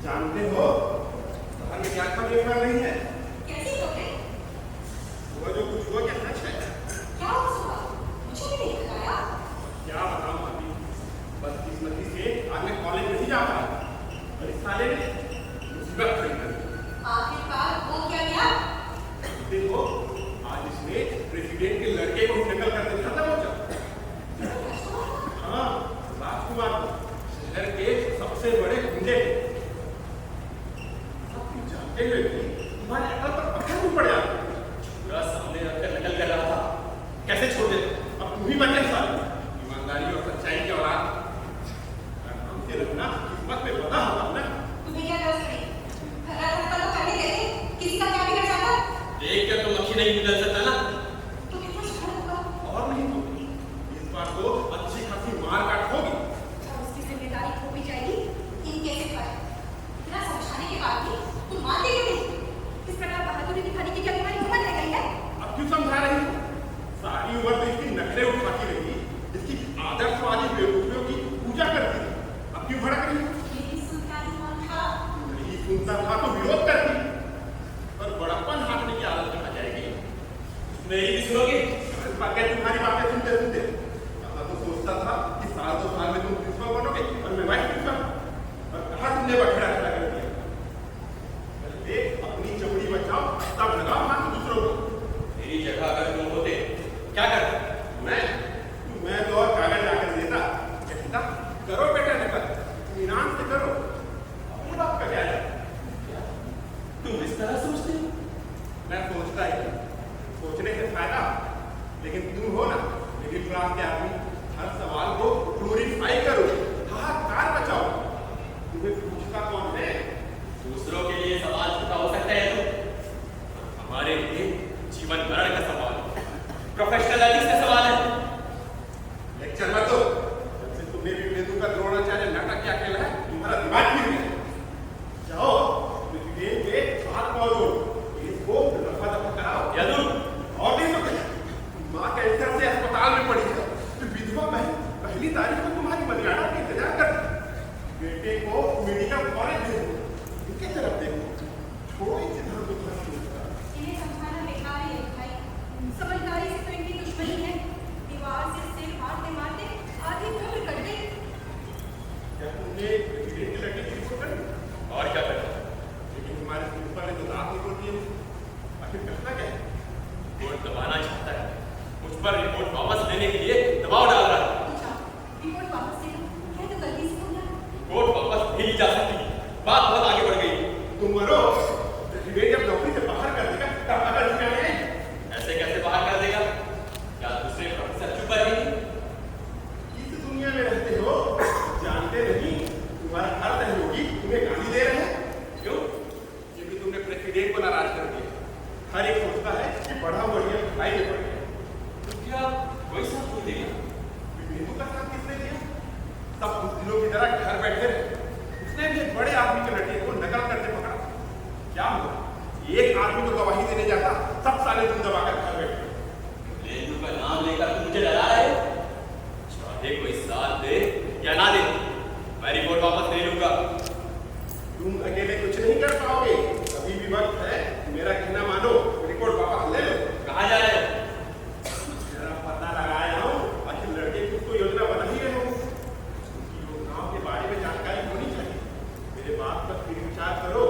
जानते हो बाहर में क्या खबर नहीं है। कैसी खबरें? वो जो कुछ हुआ क्या सच है? क्या हुआ? मुझे भी नहीं बताया। क्या बताऊं अभी, बदकिस्मती से आज मैं कॉलेज नहीं जा पाया और इस साले ने मुसीबत खड़ी कर दी। आखिरकार वो क्या गया? देखो आज इसने प्रेसिडेंट के लड़के को नकल करते देखा था। वो हाँ, राजकुमार शहर के सबसे बड़े गुंडे जानते हुए भी तुम्हारे अकल पर पत्थर क्यों पड़ जाते? पूरा सामने रखकर नकल कर रहा था, कैसे छोड़ देते? अब तुम ही बचे साले। ईमानदारी और सच्चाई के औलाद नाम से रखना किस्मत में बता होगा ना। तुम्हें क्या डर है? भला धक्का तो करने देते, किसी का क्या बिगड़ जाता? देख कर तो मक्खी नहीं निकल सकता ना। तो कितना शुक्र होगा। और नहीं तो इस बार तो अच्छी खासी मार काट होगी और उसकी जिम्मेदारी थोपी जाएगी इनके सिर पर। इतना समझाने के बाद भी तुम मानते क्यों नहीं? इस प्रकार बहादुरी दिखाने की क्या तुम्हारी उम्र रह गई है? अब क्यों समझा रही हो? सारी उम्र तो इसकी नखरे उठाती रही, इसकी आदर्शवादी बेवकूफियों की पूजा करती रही। अब क्यों भड़क रही हो? मेरी सुनता ही कौन था? नहीं सुनता था तो विरोध करती, पर बड़प्पन हाथने की आदत में आ जाएगी। मेरी भी सुनोगे? क्या तुम्हारी बातें सुनते सुनते तो सोचता था कि साल 2 साल में तुम प्रिंसिपल बनोगे और मैं वाइस प्रिंसिपल, और कहा तुमने बखेड़ा खड़ा कर दिया। पहले अपनी चमड़ी बचाओ तब लगाओ हाथ दूसरों को। मेरी जगह अगर तुम होते क्या करते? मैं तो और कागज लाकर देता, कहता करो बेटा नकल, ईरान से करो, अपने बाप का क्या है? तुम इस तरह सोचते हो? मैं सोचता ही सोचने से फायदा, लेकिन तुम हो ना मिडिल क्लास के आदमी, हर सवाल को ग्लोरीफाई करो, हाहाकार बचाओ। तुम्हें पूछता कौन है? दूसरों के लिए सवाल छोटा हो सकता है तो हमारे लिए जीवन मरण का सवाल, प्रोफेशनल एथिक्स का सवाल है। लेक्चर मत दो। जब से तुमने भी मेंदु का द्रोणाचार्य नाटक क्या खेला है, तुम्हारा दिमाग फिर गया। जाओ प्रेसिडेंट के हाथ पाँव दो, इसको रफा दफा कराओ या दूर। और नहीं तो माँ कैंसर से अस्पताल में पड़ी है, तो विधवा बहन पहली तारीख को तुम्हारी मर्यादा का इंतजार करती। बेटे को मेडिकल कॉलेज भेजो, इनके तरफ देखो, छोड़ो इन सिद्धांत को। इन्हें समझाना बेकार है भाई। समझदारी से तो इनकी दुश्मनी है। दीवार से सिर मारते मारते आधी उम्र कट गई। क्या तुमने प्रेसिडेंट के लड़के की रिपोर्ट करी? और क्या करा? लेकिन तुम्हारे प्रिंसिपल ने तो दांत निकाल दिए। आखिर करना क्या है? रिपोर्ट दबाना चाहता है, मुझ पर रिपोर्ट वापस लेने के लिए दबाव डाल रहा है। रिपोर्ट वापस ले लो, क्या तो गलती से हो गया? रिपोर्ट वापस नहीं ली जा सकती, बात बहुत आगे बढ़ गई। तुम मरो, प्रेसिडेंट जब नौकरी से बाहर कर देगा तब अगर इसमें आए। ऐसे कैसे बाहर कर देगा? क्या दूसरे प्रोफेसर चुप रहेंगे? इस दुनिया में रहते हो, जानते नहीं तुम्हारा हर सहयोगी तुम्हें गाली दे रहे हैं। क्यों? क्योंकि तुमने प्रेसिडेंट को नाराज कर दिया। हर एक सोचता है कि पढ़ा बढ़िया भाई में पड़ गया। तो क्या कोई साथ नहीं देगा? मेंदु का साथ किसने दिया? सब कुछ दिनों की तरह घर बैठे रहे। उसने भी एक बड़े आदमी के लड़के को नकल करते पकड़ा। क्या हुआ? एक आदमी को गवाही देने जाता, सब साले तुम दबाकर घर बैठे। मेंदु का नाम लेकर तुम मुझे डरा रहे हो? चाहे कोई साथ दे या ना दे, मैं रिपोर्ट वापस ले लूंगा। तुम अकेले कुछ नहीं कर पाओगे। अभी भी वक्त है, मेरा कहना मानो, रिपोर्ट वापस ले लो। कहाँ जा रहे हो? जरा पता लगाया हूँ, आखिर लड़के कुछ तो योजना बना ही रहे हो। उनकी योजनाओं के बारे में जानकारी होनी चाहिए। मेरे बात पर फिर विचार करो।